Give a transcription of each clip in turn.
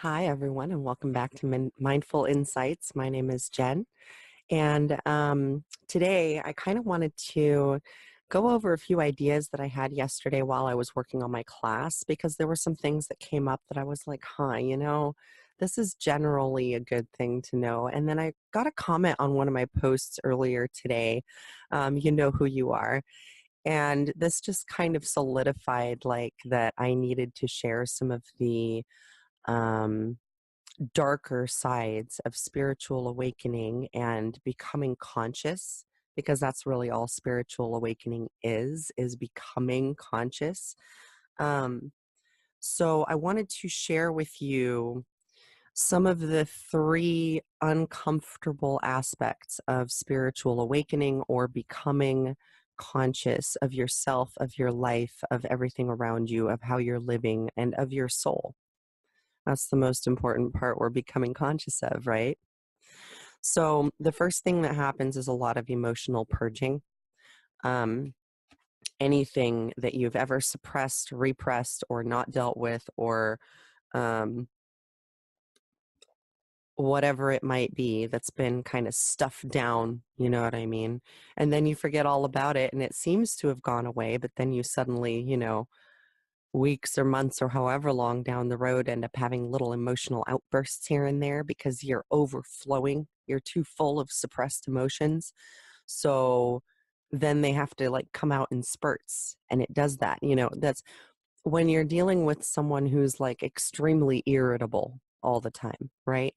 Hi, everyone, and welcome back to Mindful Insights. My name is Jen, and today I kind of wanted to go over a few ideas that I had yesterday while I was working on my class because there were some things that came up that I was like, this is generally a good thing to know. And then I got a comment on one of my posts earlier today, you know who you are. And this just kind of solidified like that I needed to share some of the um, darker sides of spiritual awakening and becoming conscious, because that's really all spiritual awakening is becoming conscious. um, so I wanted to share with you some of the three uncomfortable aspects of spiritual awakening or becoming conscious of yourself, of your life, of everything around you, of how you're living, and of your soul. That's the most important part we're becoming conscious of, right? So the first thing that happens is a lot of emotional purging. Um, Anything that you've ever suppressed, repressed, or not dealt with, or um, whatever it might be that's been kind of stuffed down, you know what I mean? And then you forget all about it and it seems to have gone away, but then you suddenly, weeks or months or however long down the road end up having little emotional outbursts here and there because you're overflowing. You're too full of suppressed emotions. So then they have to like come out in spurts. And it does that. That's when you're dealing with someone who's like extremely irritable all the time, right?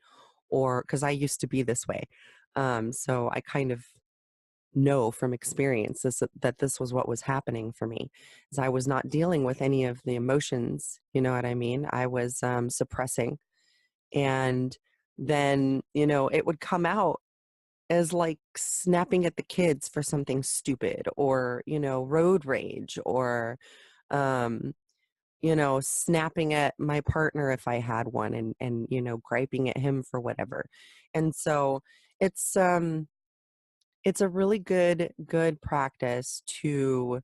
Or because I used to be this way. So I kind of know from experience that this was what was happening for me, is I was not dealing with any of the emotions, you know what I mean? I was suppressing, and then it would come out as like snapping at the kids for something stupid, or road rage, or um snapping at my partner if I had one, and griping at him for whatever. And so it's it's a really good practice to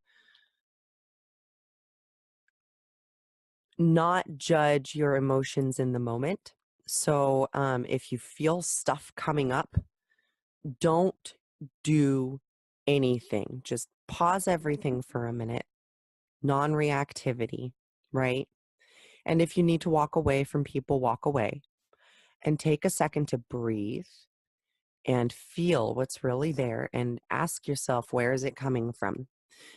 not judge your emotions in the moment. So if you feel stuff coming up, don't do anything. Just pause everything for a minute. Non-reactivity, right? And if you need to walk away from people, walk away and take a second to breathe and feel what's really there and ask yourself, where is it coming from?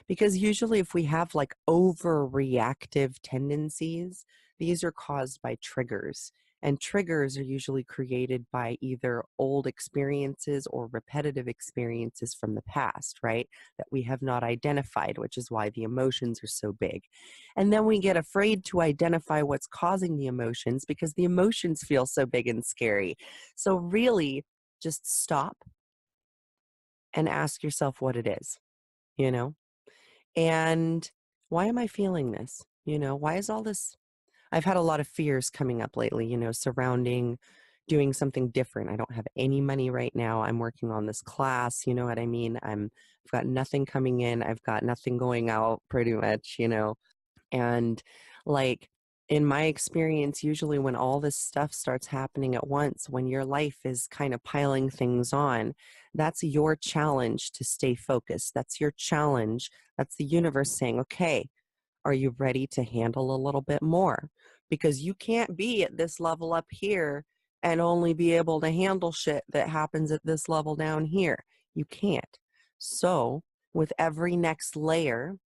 Because usually, if we have like overreactive tendencies, these are caused by triggers. And triggers are usually created by either old experiences or repetitive experiences from the past, right? That we have not identified, which is why the emotions are so big. And then we get afraid to identify what's causing the emotions because the emotions feel so big and scary. So, really, just stop and ask yourself what it is, you know? And why am I feeling this? Why is all this? I've had a lot of fears coming up lately, surrounding doing something different. I don't have any money right now. I'm working on this class, you know what I mean? I've got nothing coming in. I've got nothing going out pretty much. And like in my experience, usually when all this stuff starts happening at once, when your life is kind of piling things on, that's your challenge to stay focused. That's your challenge. That's the universe saying, okay, are you ready to handle a little bit more? Because you can't be at this level up here and only be able to handle shit that happens at this level down here. You can't. So, with every next layer,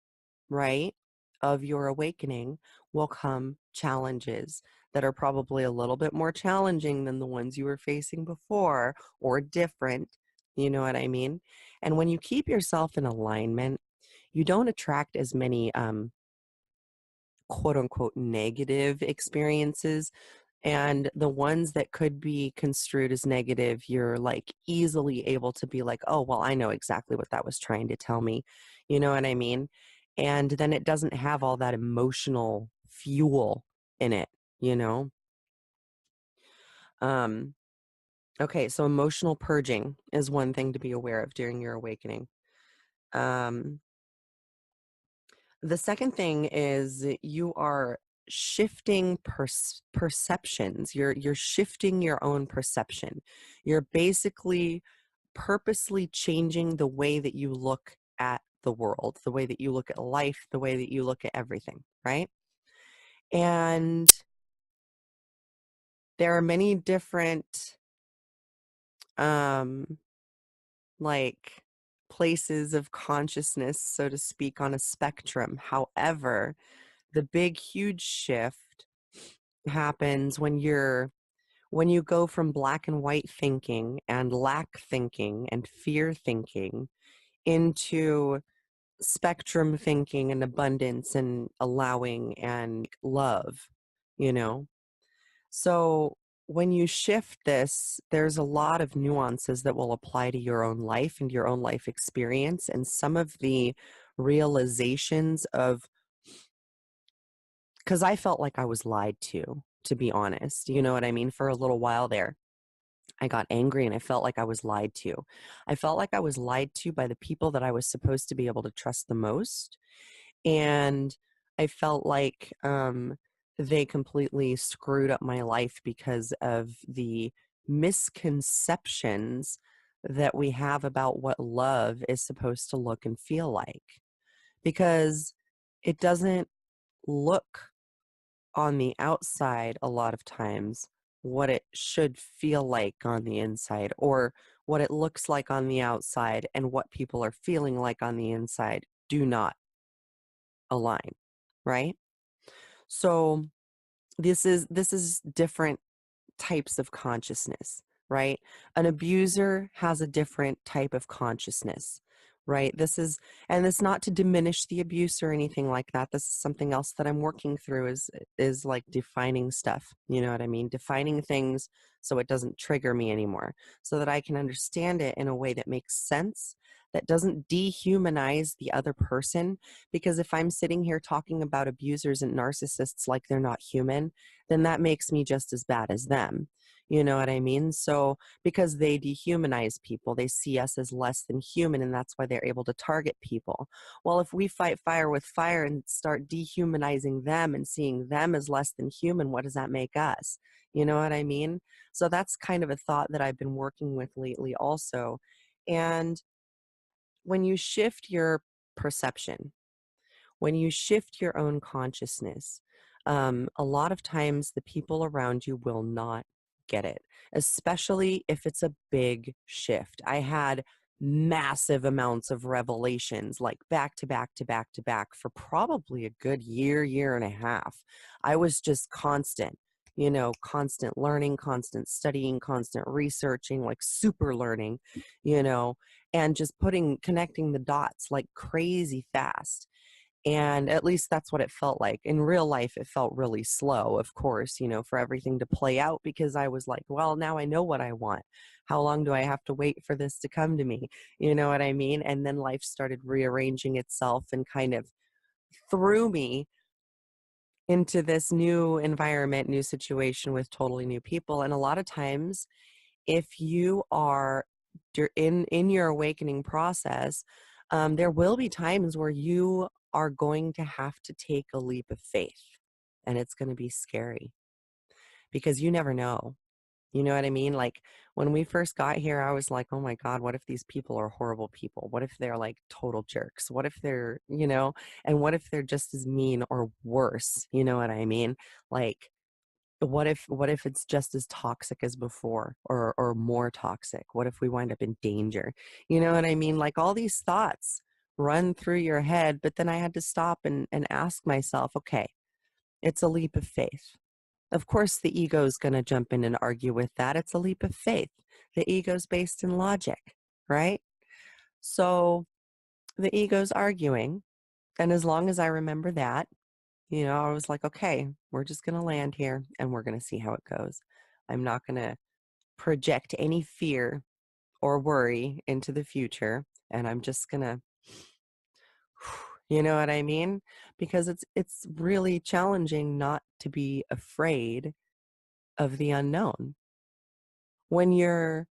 right, of your awakening will come challenges that are probably a little bit more challenging than the ones you were facing before, or different. You know what I mean? And when you keep yourself in alignment, you don't attract as many quote unquote negative experiences. And the ones that could be construed as negative, you're like easily able to be like, oh, well, I know exactly what that was trying to tell me. You know what I mean? And then it doesn't have all that emotional fuel in it, you know? Um, okay, so emotional purging is one thing to be aware of during your awakening. Um, the second thing is you are shifting perceptions. You're shifting your own perception. You're basically purposely changing the way that you look at the world, the way that you look at life, the way that you look at everything, right? And there are many different um like places of consciousness, so to speak, on a spectrum. However, the big huge shift happens when you go from black and white thinking and lack thinking and fear thinking into spectrum thinking and abundance and allowing and love, you know? So when you shift this, there's a lot of nuances that will apply to your own life and your own life experience. And some of the realizations of, because I felt like I was lied to be honest. You know what I mean? For a little while there, I got angry and I felt like I was lied to. I felt like I was lied to by the people that I was supposed to be able to trust the most. And I felt like they completely screwed up my life because of the misconceptions that we have about what love is supposed to look and feel like. Because it doesn't look on the outside a lot of times what it should feel like on the inside, or what it looks like on the outside and what people are feeling like on the inside do not align, right? So this is different types of consciousness, right? An abuser has a different type of consciousness, right? And it's not to diminish the abuse or anything like that. This is something else that I'm working through is like defining stuff. You know what I mean? Defining things so it doesn't trigger me anymore, so that I can understand it in a way that makes sense, that doesn't dehumanize the other person. Because if I'm sitting here talking about abusers and narcissists like they're not human, then that makes me just as bad as them. You know what I mean? So, because they dehumanize people, they see us as less than human, and that's why they're able to target people. Well, if we fight fire with fire and start dehumanizing them and seeing them as less than human, what does that make us? You know what I mean? So, that's kind of a thought that I've been working with lately, also. And when you shift your perception, when you shift your own consciousness, a lot of times the people around you will not get it, especially if it's a big shift. I had massive amounts of revelations, like back to back to back to back, for probably a good year, year and a half. I was just constant. Constant learning, constant studying, constant researching, like super learning, you know, and just connecting the dots like crazy fast. And at least that's what it felt like. In real life, it felt really slow, of course, for everything to play out, because I was like, well, now I know what I want. How long do I have to wait for this to come to me? You know what I mean? And then life started rearranging itself and kind of threw me into this new environment, new situation with totally new people. And a lot of times, if you are in your awakening process, there will be times where you are going to have to take a leap of faith, and it's going to be scary because you never know. You know what I mean? Like, when we first got here, I was like, oh my God, what if these people are horrible people? What if they're like total jerks? What if and what if they're just as mean or worse? You know what I mean? Like, what if it's just as toxic as before, or more toxic? What if we wind up in danger? You know what I mean? Like, all these thoughts run through your head, but then I had to stop and ask myself, okay, it's a leap of faith. Of course the ego's going to jump in and argue with that. It's a leap of faith. The ego's based in logic, right? So the ego's arguing, and as long as I remember that, I was like, okay, we're just going to land here and we're going to see how it goes. I'm not going to project any fear or worry into the future. And I'm just going to, you know what I mean? Because it's really challenging not to be afraid of the unknown. When you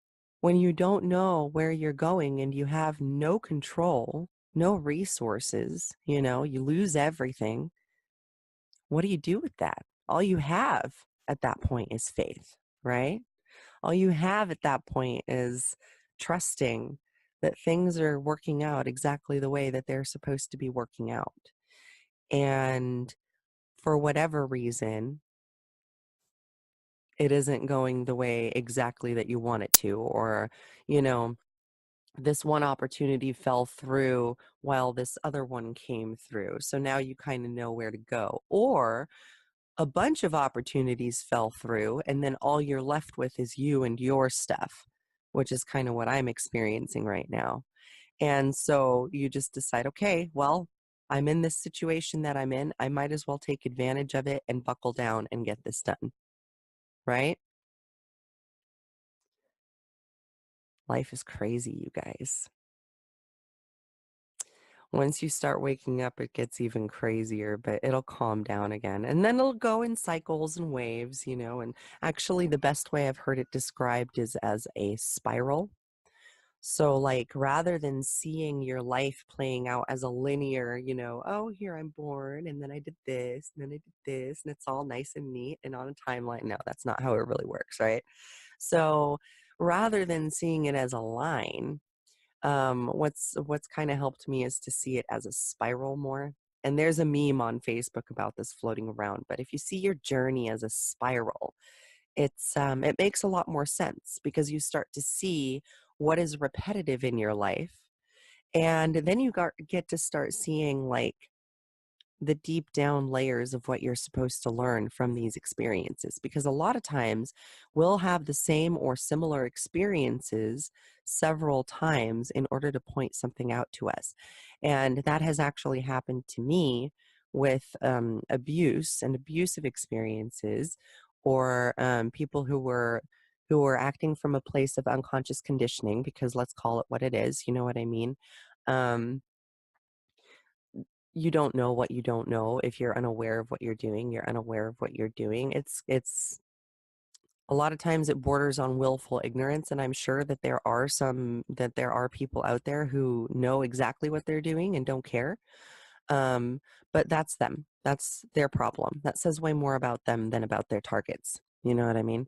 don't know where you're going and you have no control, no resources, you lose everything. what do you do with that? All you have at that point is faith, right? All you have at that point is trusting that things are working out exactly the way that they're supposed to be working out. And for whatever reason, it isn't going the way exactly that you want it to, or, you know, this one opportunity fell through while this other one came through. So now you kind of know where to go. Or a bunch of opportunities fell through, and then all you're left with is you and your stuff, which is kind of what I'm experiencing right now. And so you just decide, okay, well, I'm in this situation that I'm in. I might as well take advantage of it and buckle down and get this done, right? Life is crazy, you guys. Once you start waking up, it gets even crazier, but it'll calm down again. And then it'll go in cycles and waves, you know. And actually, the best way I've heard it described is as a spiral. So, like, rather than seeing your life playing out as a linear, you know, oh, here I'm born, and then I did this, and then I did this, and it's all nice and neat and on a timeline. No, that's not how it really works, right? So, rather than seeing it as a line, what's kind of helped me is to see it as a spiral more. And there's a meme on Facebook about this floating around, but if you see your journey as a spiral, it makes a lot more sense because you start to see what is repetitive in your life, and then get to start seeing like the deep down layers of what you're supposed to learn from these experiences, because a lot of times we'll have the same or similar experiences several times in order to point something out to us. And that has actually happened to me with abuse and abusive experiences, or people who were acting from a place of unconscious conditioning, because let's call it what it is, you know what I mean. um, you don't know what you don't know. If you're unaware of what you're doing, you're unaware of what you're doing. It's a lot of times it borders on willful ignorance, and I'm sure that there are people out there who know exactly what they're doing and don't care. um but that's them, that's their problem. That says way more about them than about their targets, you know what I mean?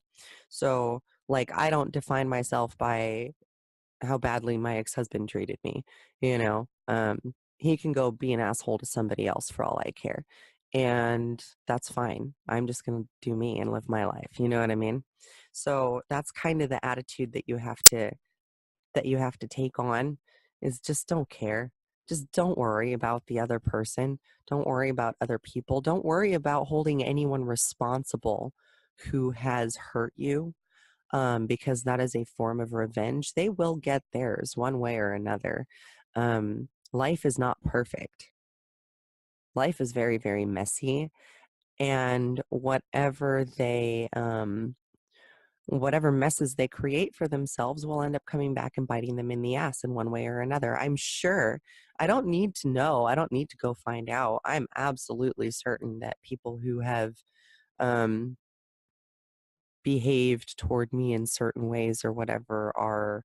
So, like, I don't define myself by how badly my ex-husband treated me, you know. He can go be an asshole to somebody else for all I care. And that's fine. I'm just going to do me and live my life, you know what I mean? So that's kind of the attitude that you have to take on, is just don't care. Just don't worry about the other person. Don't worry about other people. Don't worry about holding anyone responsible who has hurt you, because that is a form of revenge. They will get theirs one way or another. Life is not perfect. Life is very, very messy, and whatever messes they create for themselves will end up coming back and biting them in the ass in one way or another. I'm sure. I don't need to know. I don't need to go find out. I'm absolutely certain that people who have um, behaved toward me in certain ways or whatever are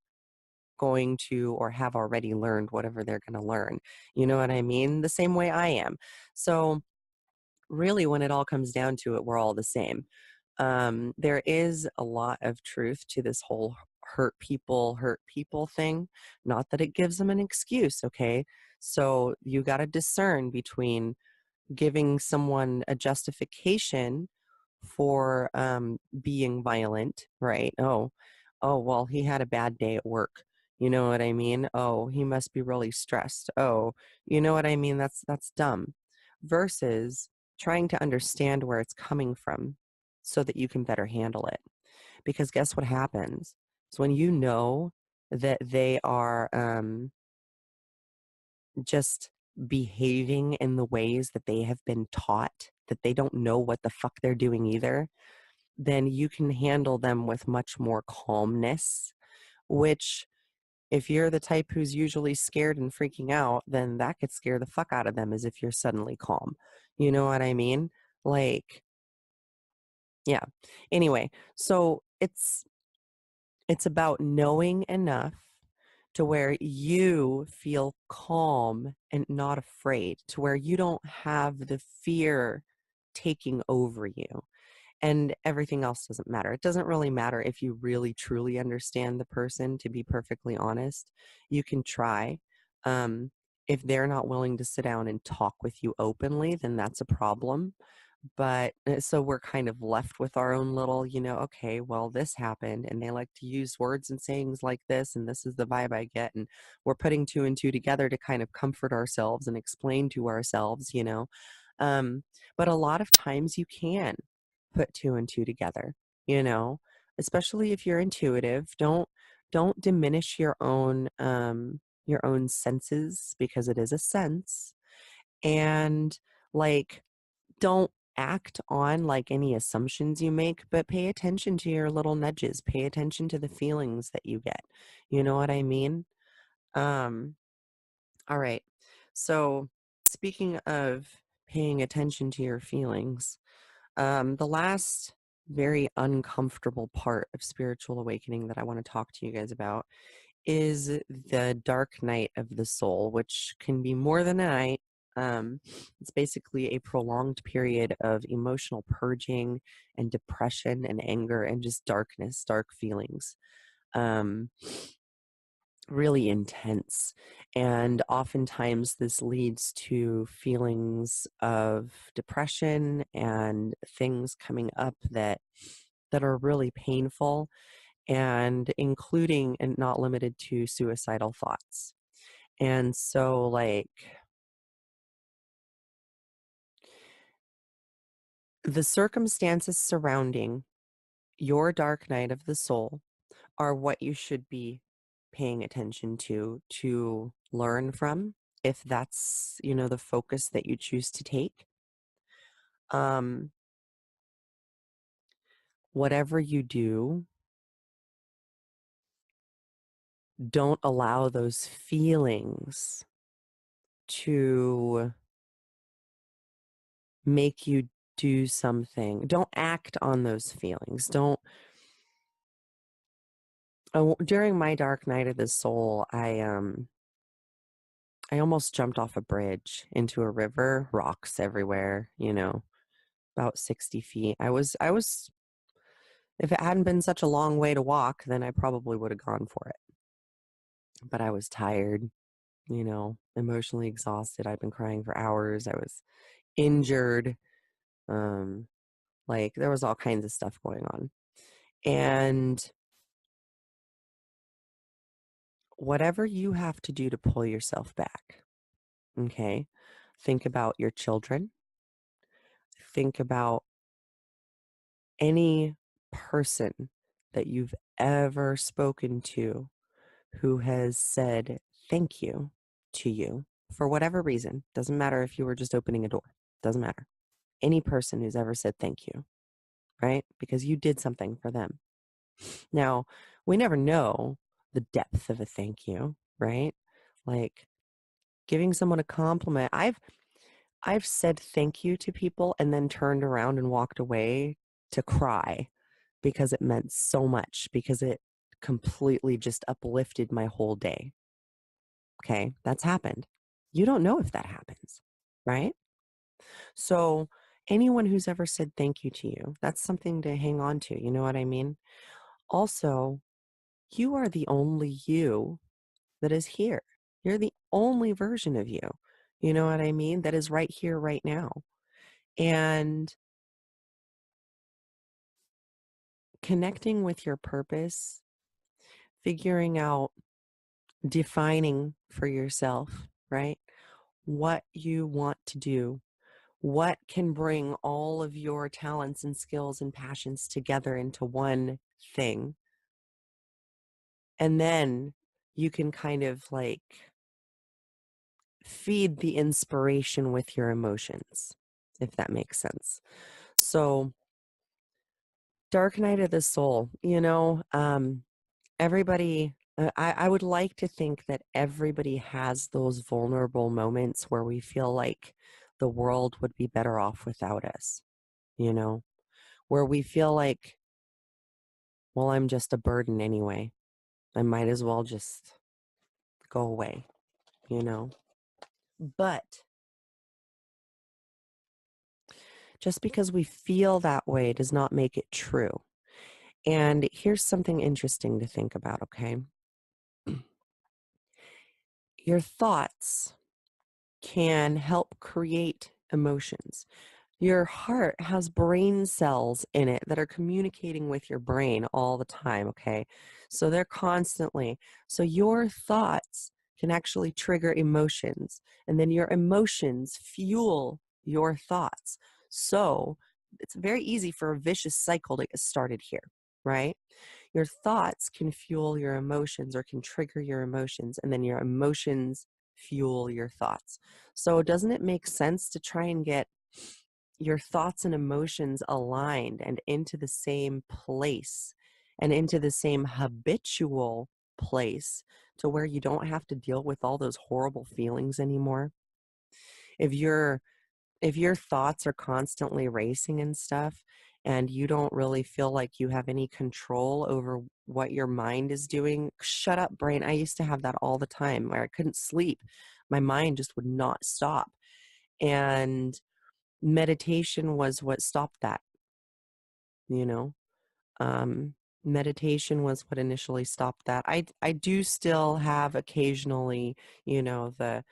going to or have already learned whatever they're going to learn. You know what I mean? The same way I am. So, really, when it all comes down to it, we're all the same. There is a lot of truth to this whole hurt people thing. Not that it gives them an excuse, okay? So, you got to discern between giving someone a justification for being violent, right? Well, he had a bad day at work. You know what I mean? Oh, he must be really stressed. Oh, you know what I mean? That's dumb. Versus trying to understand where it's coming from so that you can better handle it. Because guess what happens? Is when you know that they are just behaving in the ways that they have been taught, that they don't know what the fuck they're doing either, then you can handle them with much more calmness. Which, if you're the type who's usually scared and freaking out, then that could scare the fuck out of them, as if you're suddenly calm. You know what I mean? Like, yeah. Anyway, so it's about knowing enough to where you feel calm and not afraid, to where you don't have the fear taking over you, and everything else doesn't matter. It doesn't really matter if you really truly understand the person, to be perfectly honest. You can try. Um, if they're not willing to sit down and talk with you openly, then that's a problem. But so we're kind of left with our own little, okay, well, this happened, and they like to use words and sayings like this, and this is the vibe I get. And we're putting two and two together to kind of comfort ourselves and explain to ourselves. Um, but a lot of times you can put two and two together, you know, especially if you're intuitive. Don't diminish your own senses, because it is a sense. And like, don't act on like any assumptions you make, but pay attention to your little nudges. Pay attention to the feelings that you get. You know what I mean? Um, all right. So, speaking of paying attention to your feelings, the last very uncomfortable part of spiritual awakening that I want to talk to you guys about is the dark night of the soul, which can be more than a night. It's basically a prolonged period of emotional purging and depression and anger and just darkness, dark feelings. Um, really intense. And oftentimes this leads to feelings of depression and things coming up that are really painful, and including and not limited to suicidal thoughts. And so, like, the circumstances surrounding your dark night of the soul are what you should be paying attention to learn from, if that's, the focus that you choose to take. Um, whatever you do, don't allow those feelings to make you do something. Don't act on those feelings. Don't. Oh, during my dark night of the soul, I almost jumped off a bridge into a river, rocks everywhere, about 60 feet. I was, if it hadn't been such a long way to walk, then I probably would have gone for it. But I was tired, emotionally exhausted. I'd been crying for hours. I was injured. Um, like, there was all kinds of stuff going on. And whatever you have to do to pull yourself back, okay? Think about your children. Think about any person that you've ever spoken to who has said thank you to you for whatever reason. Doesn't matter if you were just opening a door. Doesn't matter. Any person who's ever said thank you, right? Because you did something for them. Now, we never know the depth of a thank you, right? Like, giving someone a compliment. I've said thank you to people and then turned around and walked away to cry, because it meant so much, because it completely just uplifted my whole day. Okay, that's happened. You don't know if that happens, right? So, anyone who's ever said thank you to you, that's something to hang on to. You know what I mean? Also, you are the only you that is here. You're the only version of you. You know what I mean? That is right here, right now. And connecting with your purpose, figuring out, defining for yourself, right? What you want to do, what can bring all of your talents and skills and passions together into one thing. And then you can kind of like feed the inspiration with your emotions, if that makes sense. So, dark night of the soul, everybody, I would like to think that everybody has those vulnerable moments where we feel like the world would be better off without us, you know, where we feel like, well, I'm just a burden anyway. I might as well just go away, you know. But Just because we feel that way does not make it true. And here's something interesting to think about, okay? Your thoughts can help create emotions. Your heart has brain cells in it that are communicating with your brain all the time, okay? So they're constantly, so your thoughts can actually trigger emotions, and then your emotions fuel your thoughts. So it's very easy for a vicious cycle to get started here, right? Your thoughts can fuel your emotions or can trigger your emotions, and then your emotions fuel your thoughts. So doesn't it make sense to try and get your thoughts and emotions aligned and into the same place and into the same habitual place to where you don't have to deal with all those horrible feelings anymore? If your if your thoughts are constantly racing and stuff and you don't really feel like you have any control over what your mind is doing, shut up brain. I used to have that all the time where I couldn't sleep. My mind just would not stop. And meditation was what stopped that, you know. Um, Meditation was what initially stopped that. I do still have occasionally, the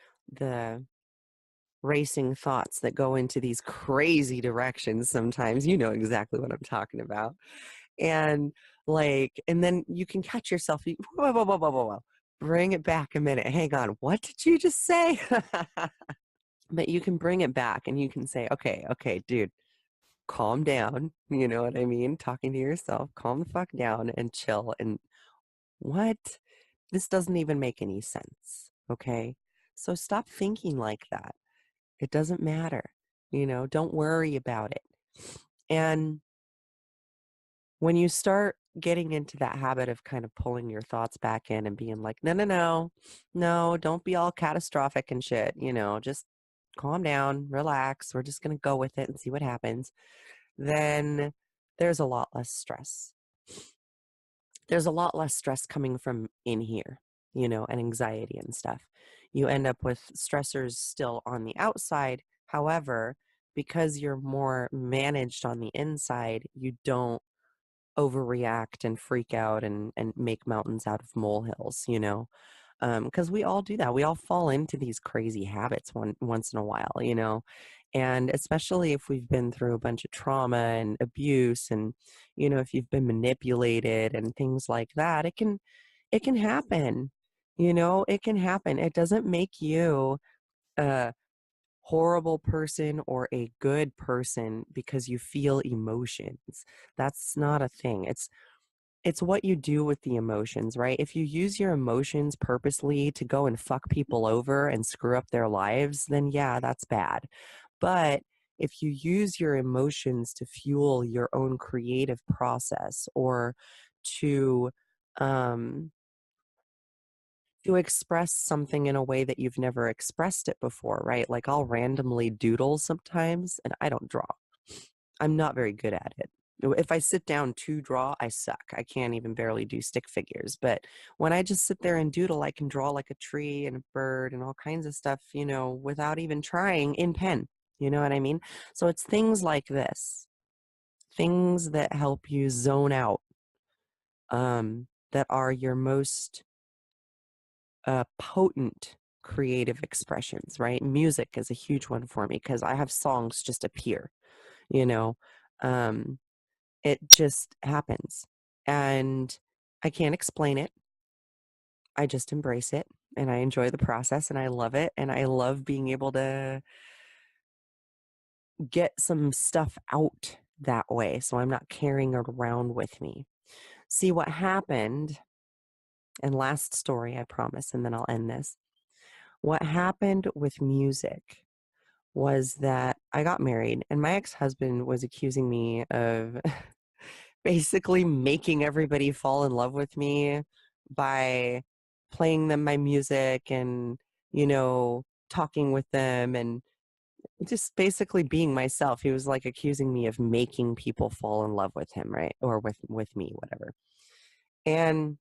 racing thoughts that go into these crazy directions sometimes. You know exactly what I'm talking about. And and then you can catch yourself. Whoa, whoa, whoa, whoa, whoa, whoa. Bring it back a minute. Hang on. What did you just say? But you can bring it back and you can say, okay, dude, calm down. You know what I mean? Talking to yourself, calm the fuck down and chill. And what? This doesn't even make any sense. Okay. So stop thinking like that. It doesn't matter. Don't worry about it. And when you start getting into that habit of kind of pulling your thoughts back in and being like, no, no, no, no, don't be all catastrophic and shit, just calm down, relax. We're just going to go with it and see what happens. Then there's a lot less stress. There's a lot less stress coming from in here, and anxiety and stuff. You end up with stressors still on the outside. However, because you're more managed on the inside, you don't overreact and freak out and make mountains out of molehills, because we all do that. We all fall into these crazy habits once in a while, and especially if we've been through a bunch of trauma and abuse and, if you've been manipulated and things like that, it can happen, it can happen. It doesn't make you a horrible person or a good person because you feel emotions. That's not a thing. It's what you do with the emotions, right? If you use your emotions purposely to go and fuck people over and screw up their lives, then yeah, that's bad. But if you use your emotions to fuel your own creative process or to um to express something in a way that you've never expressed it before, right? Like I'll randomly doodle sometimes and I don't draw. I'm not very good at it. If I sit down to draw, I suck. I can't even barely do stick figures. But when I just sit there and doodle, I can draw like a tree and a bird and all kinds of stuff, without even trying in pen. You know what I mean? So it's things like this, things that help you zone out, that are your most potent creative expressions, right? Music is a huge one for me because I have songs just appear, you know. Um, It just happens. And I can't explain it. I just embrace it and I enjoy the process and I love it. And I love being able to get some stuff out that way. So I'm not carrying it around with me. See what happened, and last story, I promise, and then I'll end this. What happened with music was that I got married and my ex-husband was accusing me of basically making everybody fall in love with me by playing them my music and, talking with them and just basically being myself. He was like accusing me of making people fall in love with him, right? Or with me, whatever. And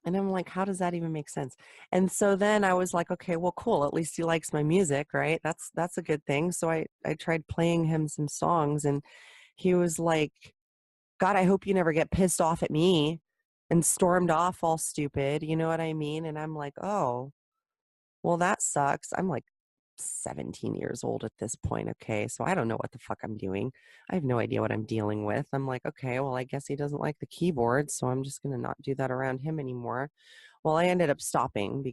And I'm like, how does that even make sense? And so then I was like, okay, well, cool. At least he likes my music, right? That's a good thing. So I tried playing him some songs, and he was like, God, I hope you never get pissed off at me, and stormed off all stupid. You know what I mean? And I'm like, oh, well, that sucks. I'm like 17 years old at this point. Okay. So I don't know what the fuck I'm doing. I have no idea what I'm dealing with. I'm like, okay, well, I guess he doesn't like the keyboard. So I'm just going to not do that around him anymore. Well, I ended up stopping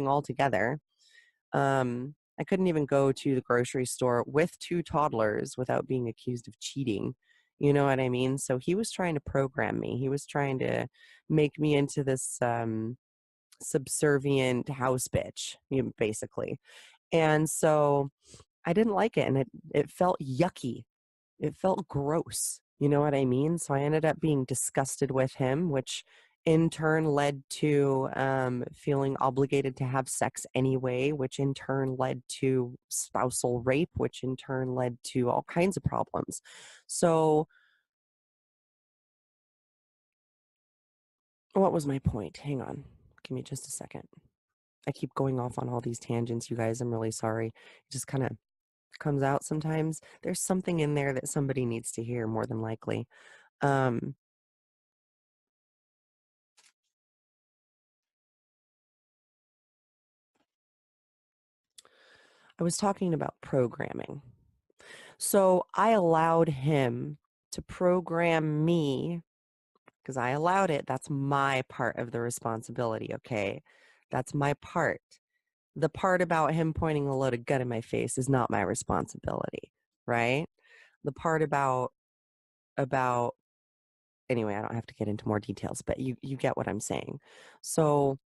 altogether. I couldn't even go to the grocery store with two toddlers without being accused of cheating. You know what I mean? So he was trying to program me. He was trying to make me into this subservient house bitch, basically. And so I didn't like it, and it felt yucky. It felt gross. You know what I mean? So I ended up being disgusted with him, which in turn led to feeling obligated to have sex anyway, which in turn led to spousal rape, which in turn led to all kinds of problems. So, what was my point? Hang on. Give me just a second. I keep going off on all these tangents, you guys. I'm really sorry. It just kind of comes out sometimes. There's something in there that somebody needs to hear, more than likely. Um, I was talking about programming. So I allowed him to program me because I allowed it. That's my part of the responsibility, okay? That's my part. The part about him pointing a load of gun in my face is not my responsibility, right? The part about anyway, I don't have to get into more details, but you get what I'm saying. So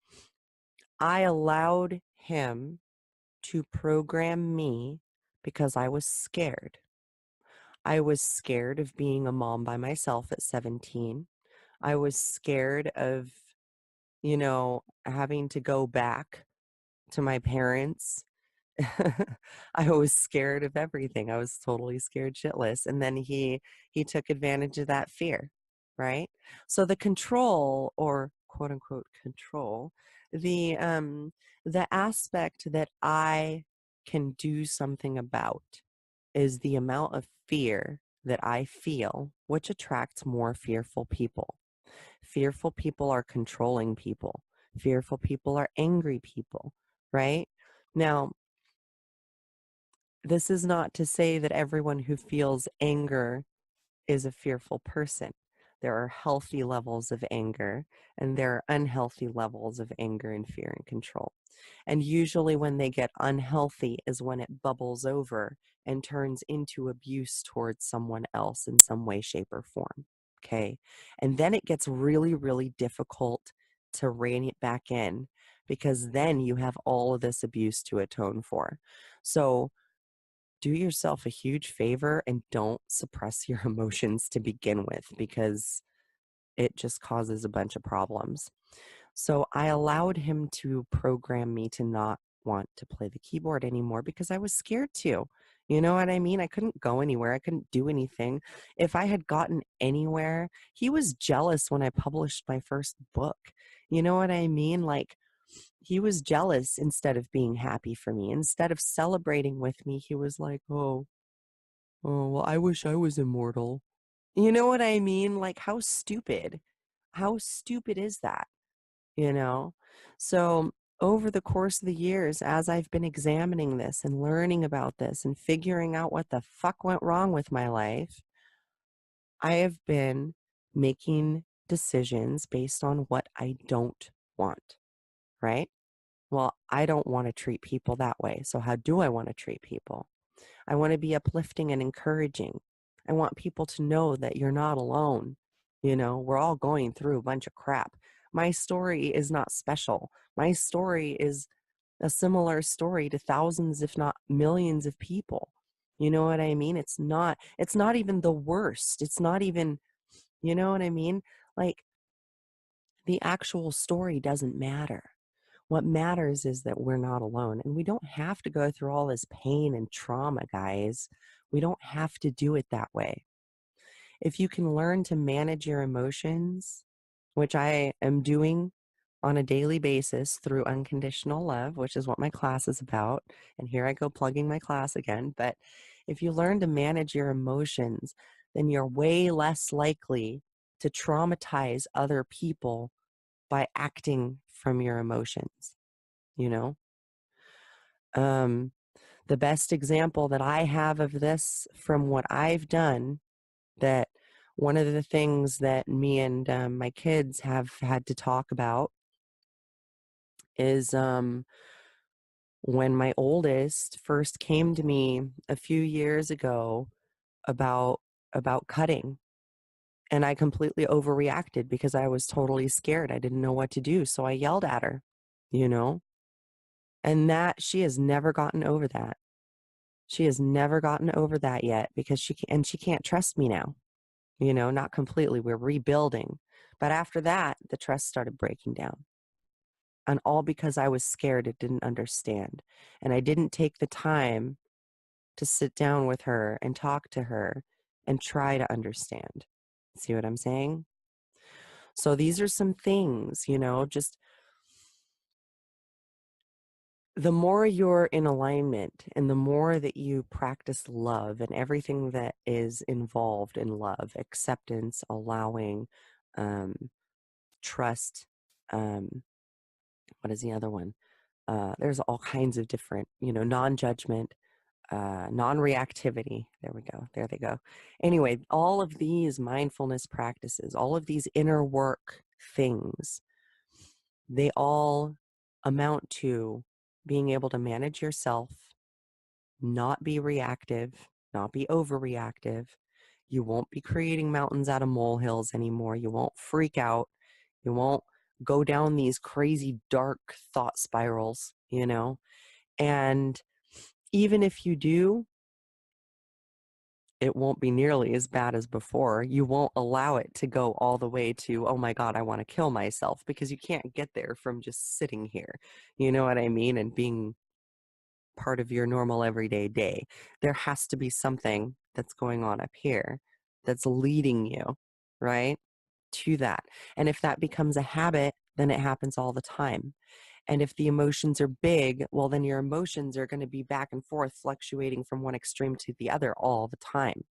I allowed him to program me because I was scared. I was scared of being a mom by myself at 17. I was scared of, having to go back to my parents. I was scared of everything. I was totally scared shitless. And then he took advantage of that fear, right? So the control, or quote unquote control, the aspect that I can do something about is the amount of fear that I feel, which attracts more fearful people. Fearful people are controlling people. Fearful people are angry people, right? Now, this is not to say that everyone who feels anger is a fearful person. There are healthy levels of anger, and there are unhealthy levels of anger and fear and control. And usually, when they get unhealthy, is when it bubbles over and turns into abuse towards someone else in some way, shape, or form. Okay. And then it gets really, really difficult to rein it back in, because then you have all of this abuse to atone for. So, do yourself a huge favor and don't suppress your emotions to begin with, because it just causes a bunch of problems. So I allowed him to program me to not want to play the keyboard anymore because I was scared to. You know what I mean? I couldn't go anywhere. I couldn't do anything. If I had gotten anywhere, he was jealous when I published my first book. You know what I mean? Like, he was jealous instead of being happy for me. Instead of celebrating with me, he was like, well, I wish I was immortal. You know what I mean? Like, how stupid? How stupid is that? You know? So, over the course of the years, as I've been examining this and learning about this and figuring out what the fuck went wrong with my life, I have been making decisions based on what I don't want, right? Well, I don't want to treat people that way. So, how do I want to treat people? I want to be uplifting and encouraging. I want people to know that you're not alone. We're all going through a bunch of crap. My story is not special. My story is a similar story to thousands, if not millions of people. You know what I mean? It's not even the worst. It's not even, you know what I mean? Like, the actual story doesn't matter. What matters is that we're not alone, and we don't have to go through all this pain and trauma, guys. We don't have to do it that way. If you can learn to manage your emotions which I am doing on a daily basis through unconditional love, which is what my class is about. And here I go plugging my class again. But if you learn to manage your emotions, then you're way less likely to traumatize other people by acting from your emotions, you know? The best example that I have of this from what I've done, that one of the things that me and my kids have had to talk about is when my oldest first came to me a few years ago about cutting, and I completely overreacted because I was totally scared. I didn't know what to do, so I yelled at her, you know? And that she has never gotten over that. She has never gotten over that yet because she can't trust me now. You know, not completely. We're rebuilding. But after that, the trust started breaking down. And all because I was scared and didn't understand. And I didn't take the time to sit down with her and talk to her and try to understand. See what I'm saying? So these are some things, you know, just the more you're in alignment and the more that you practice love and everything that is involved in love, acceptance, allowing, um, trust, what is the other one? There's all kinds of different, you know, non-judgment, non-reactivity. There we go. There they go. Anyway, all of these mindfulness practices, all of these inner work things, they all amount to being able to manage yourself, not be reactive, not be overreactive. You won't be creating mountains out of molehills anymore. You won't freak out. You won't go down these crazy dark thought spirals, you know? And even if you do, it won't be nearly as bad as before. You won't allow it to go all the way to, oh my God, I want to kill myself, because you can't get there from just sitting here. You know what I mean? And being part of your normal everyday day. There has to be something that's going on up here that's leading you, right, to that. And if that becomes a habit, then it happens all the time. And if the emotions are big, well, then your emotions are going to be back and forth, fluctuating from one extreme to the other all the time.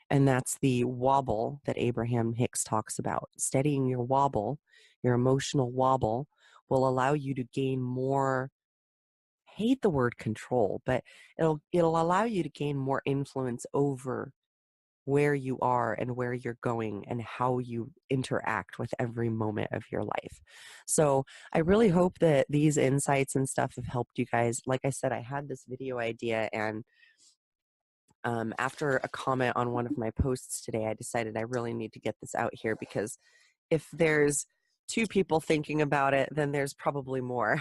And that's the wobble that Abraham Hicks talks about. Steadying your wobble, your emotional wobble, will allow you to gain more, hate the word control, but it'll allow you to gain more influence over where you are and where you're going and how you interact with every moment of your life. So I really hope that these insights and stuff have helped you guys. Like I said, I had this video idea, and after a comment on one of my posts today, I decided I really need to get this out here, because if there's two people thinking about it, then there's probably more.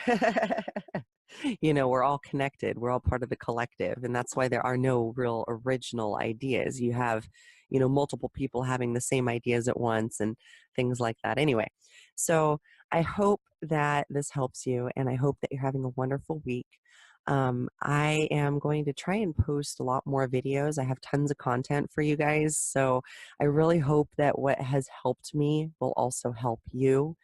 You know, we're all connected. We're all part of the collective. And that's why there are no real original ideas. You have, you know, multiple people having the same ideas at once and things like that. Anyway, so I hope that this helps you, and I hope that you're having a wonderful week. I am going to try and post a lot more videos. I have tons of content for you guys. So I really hope that what has helped me will also help you.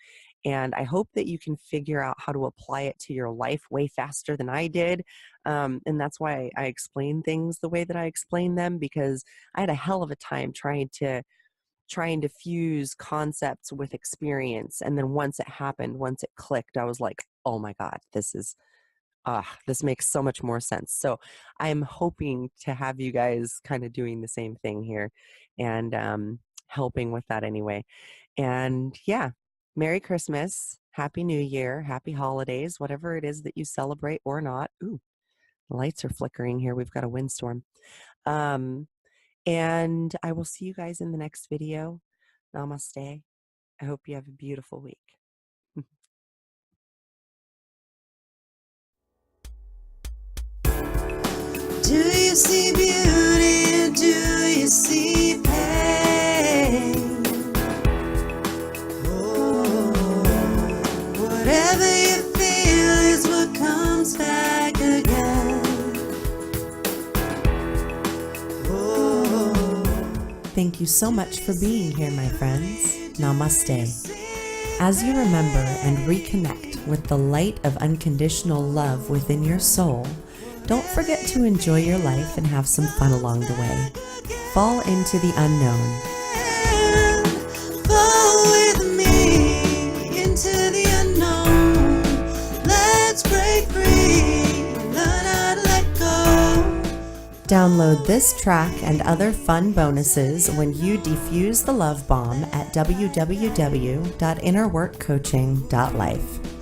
And I hope that you can figure out how to apply it to your life way faster than I did. And that's why I explain things the way that I explain them, because I had a hell of a time trying to fuse concepts with experience. And then once it happened, once it clicked, I was like, oh my God, this makes so much more sense. So I'm hoping to have you guys kind of doing the same thing here, and helping with that anyway. And yeah, Merry Christmas, Happy New Year, Happy Holidays, whatever it is that you celebrate or not. Ooh, the lights are flickering here. We've got a windstorm. And I will see you guys in the next video. Namaste. I hope you have a beautiful week. Do you see beauty or do you see pain? Oh, whatever you feel is what comes back again. Oh. Thank you so much for being here, my friends. Namaste. As you remember and reconnect with the light of unconditional love within your soul, don't forget to enjoy your life and have some fun along the way. Fall into the unknown. Fall with me into the unknown. Let's break free, learn how to let go. Download this track and other fun bonuses when you defuse the love bomb at www.innerworkcoaching.life.